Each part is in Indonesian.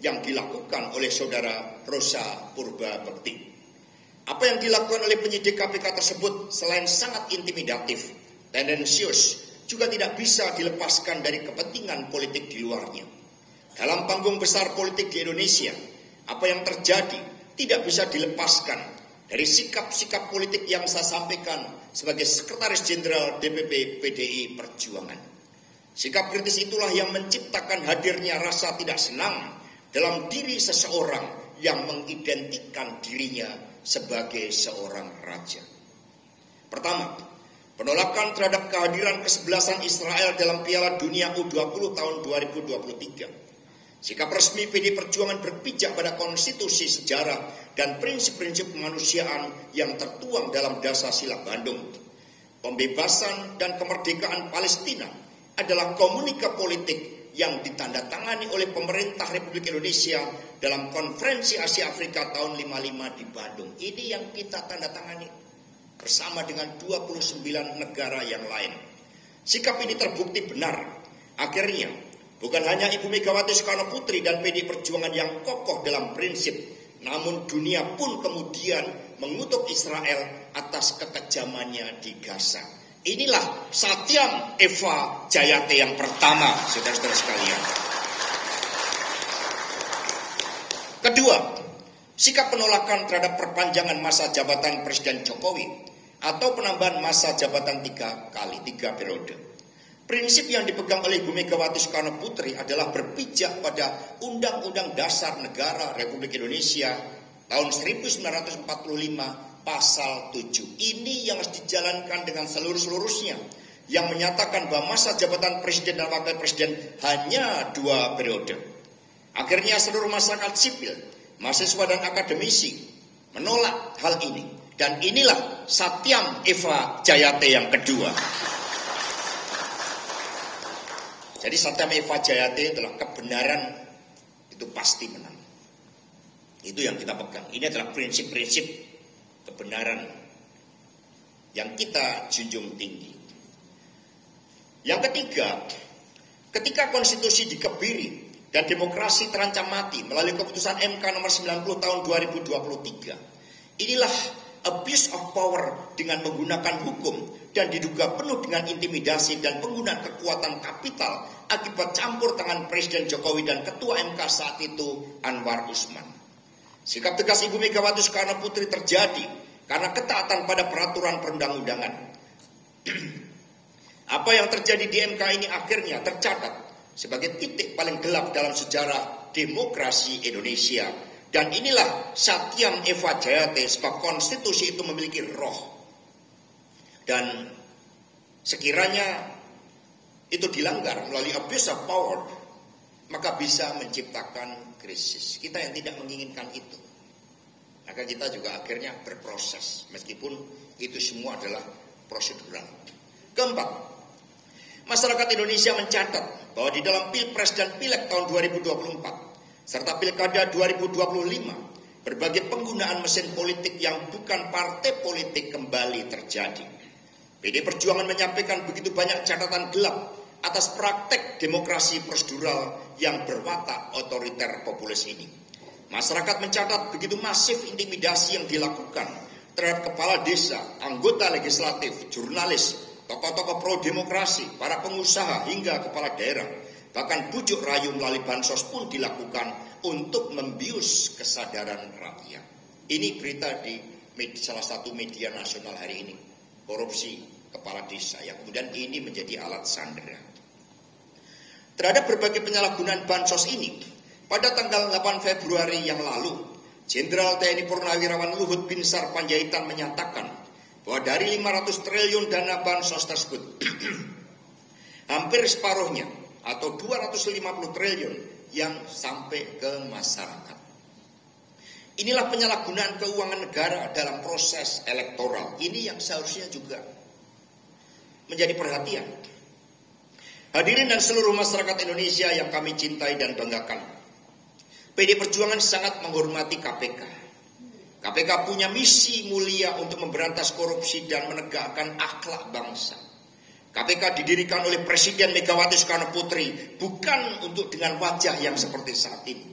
yang dilakukan oleh saudara Rosa Purbabekti. Apa yang dilakukan oleh penyidik KPK tersebut selain sangat intimidatif, tendensius, juga tidak bisa dilepaskan dari kepentingan politik di luarnya. Dalam panggung besar politik di Indonesia, apa yang terjadi tidak bisa dilepaskan dari sikap-sikap politik yang saya sampaikan sebagai Sekretaris Jenderal DPP PDI Perjuangan. Sikap kritis itulah yang menciptakan hadirnya rasa tidak senang dalam diri seseorang yang mengidentikan dirinya sebagai seorang raja. Pertama, penolakan terhadap kehadiran kesebelasan Israel dalam Piala Dunia U20 tahun 2023. Sikap resmi PD Perjuangan berpijak pada konstitusi sejarah dan prinsip-prinsip kemanusiaan yang tertuang dalam Dasar-Sila Bandung. Pembebasan dan kemerdekaan Palestina adalah komunika politik yang ditandatangani oleh pemerintah Republik Indonesia dalam Konferensi Asia Afrika tahun 55 di Bandung. Ini yang kita tandatangani bersama dengan 29 negara yang lain. Sikap ini terbukti benar. Akhirnya, bukan hanya Ibu Megawati Soekarno Putri dan PD Perjuangan yang kokoh dalam prinsip, namun dunia pun kemudian mengutuk Israel atas kekejamannya di Gaza. Inilah Satyam Eva Jayate yang pertama, saudara-saudara sekalian. Kedua, sikap penolakan terhadap perpanjangan masa jabatan Presiden Jokowi atau penambahan masa jabatan 3 periode. Prinsip yang dipegang oleh Ibu Megawati Soekarno Putri adalah berpijak pada Undang-Undang Dasar Negara Republik Indonesia tahun 1945 pasal 7. Ini yang harus dijalankan dengan seluruh-seluruhnya, yang menyatakan bahwa masa jabatan presiden dan wakil presiden hanya 2 periode. Akhirnya seluruh masyarakat sipil, mahasiswa dan akademisi menolak hal ini. Dan inilah Satyam Eva Jayate yang kedua. Jadi Satyam Eva Jayate adalah kebenaran itu pasti menang. Itu yang kita pegang. Ini adalah prinsip-prinsip kebenaran yang kita junjung tinggi. Yang ketiga, ketika konstitusi dikebiri dan demokrasi terancam mati melalui keputusan MK nomor 90 tahun 2023, inilah abuse of power dengan menggunakan hukum dan diduga penuh dengan intimidasi dan penggunaan kekuatan kapital akibat campur tangan Presiden Jokowi dan Ketua MK saat itu Anwar Usman. Sikap tegas Ibu Megawati Soekarno Putri terjadi karena ketaatan pada peraturan perundang-undangan. Apa yang terjadi di MK ini akhirnya tercatat sebagai titik paling gelap dalam sejarah demokrasi Indonesia. Dan inilah Satyam Eva Jayate, sebab konstitusi itu memiliki roh. Dan sekiranya itu dilanggar melalui abuse of power, maka bisa menciptakan krisis. Kita yang tidak menginginkan itu, maka kita juga akhirnya berproses, meskipun itu semua adalah prosedural. Keempat, masyarakat Indonesia mencatat bahwa di dalam Pilpres dan Pileg tahun 2024 serta Pilkada 2025, berbagai penggunaan mesin politik yang bukan partai politik kembali terjadi. PD Perjuangan menyampaikan begitu banyak catatan gelap atas praktek demokrasi prosedural yang berwatak otoriter populis ini. Masyarakat mencatat begitu masif intimidasi yang dilakukan terhadap kepala desa, anggota legislatif, jurnalis, tokoh-tokoh pro-demokrasi, para pengusaha hingga kepala daerah. Bahkan bujuk rayu melalui bansos pun dilakukan untuk membius kesadaran rakyat. Ini berita di salah satu media nasional hari ini. Korupsi kepala desa yang kemudian ini menjadi alat sandera. Terhadap berbagai penyalahgunaan bansos ini, pada tanggal 8 Februari yang lalu, Jenderal TNI Purnawirawan Luhut Binsar Panjaitan menyatakan bahwa dari 500 triliun dana bansos tersebut, hampir separuhnya atau 250 triliun yang sampai ke masyarakat. Inilah penyalahgunaan keuangan negara dalam proses elektoral. Ini yang seharusnya juga menjadi perhatian. Hadirin dan seluruh masyarakat Indonesia yang kami cintai dan banggakan, PD Perjuangan sangat menghormati KPK. KPK punya misi mulia untuk memberantas korupsi dan menegakkan akhlak bangsa. KPK didirikan oleh Presiden Megawati Soekarno Putri bukan untuk dengan wajah yang seperti saat ini.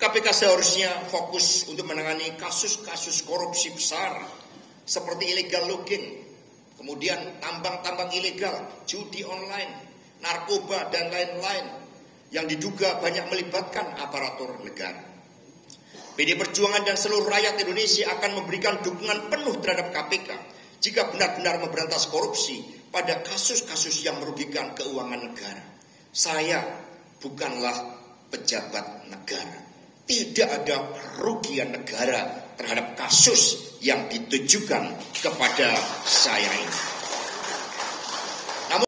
KPK seharusnya fokus untuk menangani kasus-kasus korupsi besar seperti illegal logging, kemudian tambang-tambang ilegal, judi online, narkoba, dan lain-lain yang diduga banyak melibatkan aparatur negara. PD Perjuangan dan seluruh rakyat Indonesia akan memberikan dukungan penuh terhadap KPK jika benar-benar memberantas korupsi pada kasus-kasus yang merugikan keuangan negara. Saya bukanlah pejabat negara. Tidak ada kerugian negara terhadap kasus yang ditujukan kepada saya ini.